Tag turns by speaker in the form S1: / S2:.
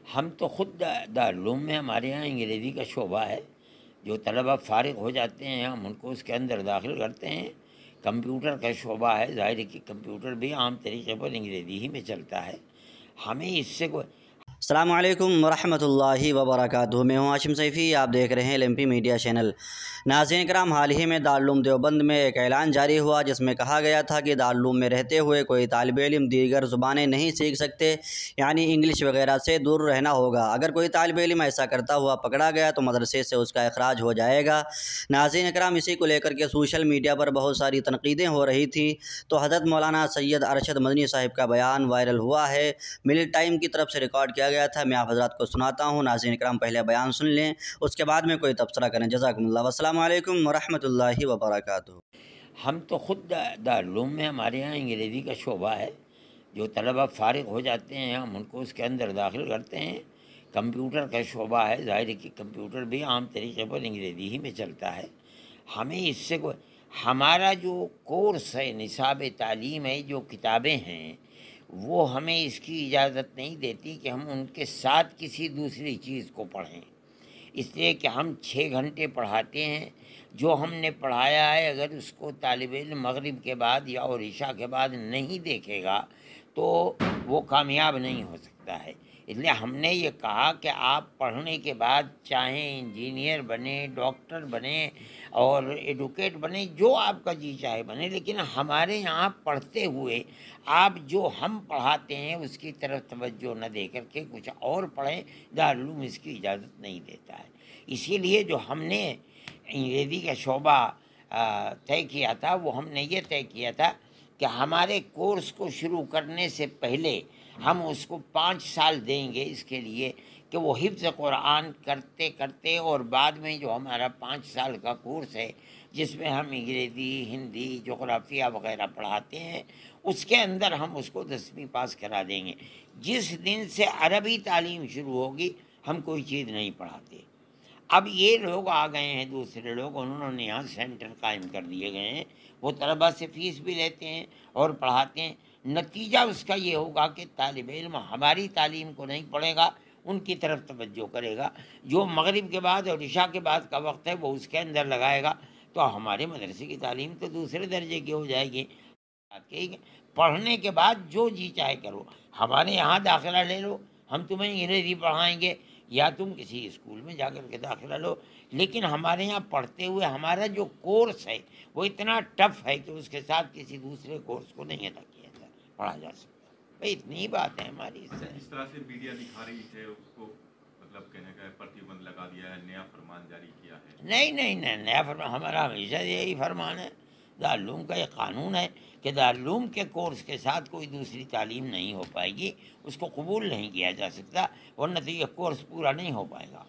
S1: ہم تو خود دارالعلوم میں ہمارے یہاں انگریزی کا شعبہ ہے. جو طلبہ فارغ ہو جاتے ہیں ہم ان کو اس کے اندر داخل کرتے ہیں. کمپیوٹر کا شعبہ ہے، ظاہر ہے کہ کمپیوٹر بھی عام طریقے پر انگریزی ہی میں چلتا ہے. ہمیں اس سے کوئی
S2: السلام علیکم ورحمۃ اللہ وبرکاتہ. میں ہوں ہاشم سیفی، آپ دیکھ رہے ہیں LMP میڈیا چینل. ناظرین کرام، حال ہی میں دارالعلوم دیوبند میں ایک اعلان جاری ہوا جس میں کہا گیا تھا کہ دارالعلوم میں رہتے ہوئے کوئی طالب علم دیگر زبانیں نہیں سیکھ سکتے، یعنی انگلش وغیرہ سے دور رہنا ہوگا. اگر کوئی طالب علم ایسا کرتا ہوا پکڑا گیا تو مدرسے سے اس کا اخراج ہو جائے گا. ناظرین کرام، اسی کو لے کر کے سوشل میڈیا پر بہت ساری تنقیدیں ہو رہی تھیں تو حضرت مولانا سید ارشد مدنی صاحب کا بیان وائرل ہوا ہے. ملٹ ٹائم کی طرف سے ریکارڈ کیا گیا تھا. میں آپ حضرات کو سناتا ہوں. ناظرین اکرام، پہلے بیان سن لیں، اس کے بعد میں کوئی تبصرہ کریں. جزاکم اللہ. السلام علیکم ورحمۃ اللہ وبرکاتہ.
S1: ہم تو خود دارالعلوم میں ہمارے یہاں انگریزی کا شعبہ ہے. جو طلبہ فارغ ہو جاتے ہیں ہم ان کو اس کے اندر داخل کرتے ہیں. کمپیوٹر کا شعبہ ہے، ظاہر ہے کہ کمپیوٹر بھی عام طریقے پر انگریزی ہی میں چلتا ہے. ہمیں اس سے کوئی ہمارا جو کورس ہے، نصاب تعلیم ہے، جو کتابیں ہیں وہ ہمیں اس کی اجازت نہیں دیتی کہ ہم ان کے ساتھ کسی دوسری چیز کو پڑھیں. اس لیے کہ ہم 6 گھنٹے پڑھاتے ہیں. جو ہم نے پڑھایا ہے اگر اس کو طالب علم مغرب کے بعد یا اور عشاء کے بعد نہیں دیکھے گا تو وہ کامیاب نہیں ہو سکتا ہے. اس لیے ہم نے یہ کہا کہ آپ پڑھنے کے بعد چاہیں انجینئر بنیں، ڈاکٹر بنیں اور ایڈوکیٹ بنیں، جو آپ کا جی چاہے بنیں، لیکن ہمارے یہاں پڑھتے ہوئے آپ جو ہم پڑھاتے ہیں اس کی طرف توجہ نہ دے کر کے کچھ اور پڑھیں. دارالعلوم اس کی اجازت نہیں دیتا ہے. اسی لیے جو ہم نے انگریزی کا شعبہ طے کیا تھا وہ ہم نے یہ طے کیا تھا کہ ہمارے کورس کو شروع کرنے سے پہلے ہم اس کو 5 سال دیں گے اس کے لیے کہ وہ حفظ قرآن کرتے کرتے، اور بعد میں جو ہمارا 5 سال کا کورس ہے جس میں ہم انگریزی، ہندی، جغرافیہ وغیرہ پڑھاتے ہیں، اس کے اندر ہم اس کو 10ویں پاس کرا دیں گے. جس دن سے عربی تعلیم شروع ہوگی ہم کوئی چیز نہیں پڑھاتے. اب یہ لوگ آ گئے ہیں، دوسرے لوگ، انہوں نے یہاں سینٹر قائم کر دیے گئے ہیں. وہ طلبہ سے فیس بھی لیتے ہیں اور پڑھاتے ہیں. نتیجہ اس کا یہ ہوگا کہ طالب علم ہماری تعلیم کو نہیں پڑھے گا، ان کی طرف توجہ کرے گا. جو مغرب کے بعد اور عشاء کے بعد کا وقت ہے وہ اس کے اندر لگائے گا تو ہمارے مدرسے کی تعلیم تو دوسرے درجے کی ہو جائے گی. پڑھنے کے بعد جو جی چاہے کرو، ہمارے یہاں داخلہ لے لو، ہم تمہیں انگریزی پڑھائیں گے، یا تم کسی اسکول میں جا کر کے داخلہ لو. لیکن ہمارے یہاں پڑھتے ہوئے ہمارا جو کورس ہے وہ اتنا ٹف ہے کہ اس کے ساتھ کسی دوسرے کورس کو نہیں ادا کیا جا پڑھا جا سکتا. بھائی اتنی ہی بات ہے ہماری.
S3: جس طرح سے میڈیا دکھا رہی ہے اس کو مطلب کہنے کا پرتیبند لگا دیا ہے، نیا فرمان جاری کیا ہے.
S1: نہیں، نیا فرمان ہمارا ہمیشہ یہی فرمان ہے. دارالعلوم کا یہ قانون ہے کہ دارالعلوم کے کورس کے ساتھ کوئی دوسری تعلیم نہیں ہو پائے گی، اس کو قبول نہیں کیا جا سکتا، ورنہ تو یہ کورس پورا نہیں ہو پائے گا.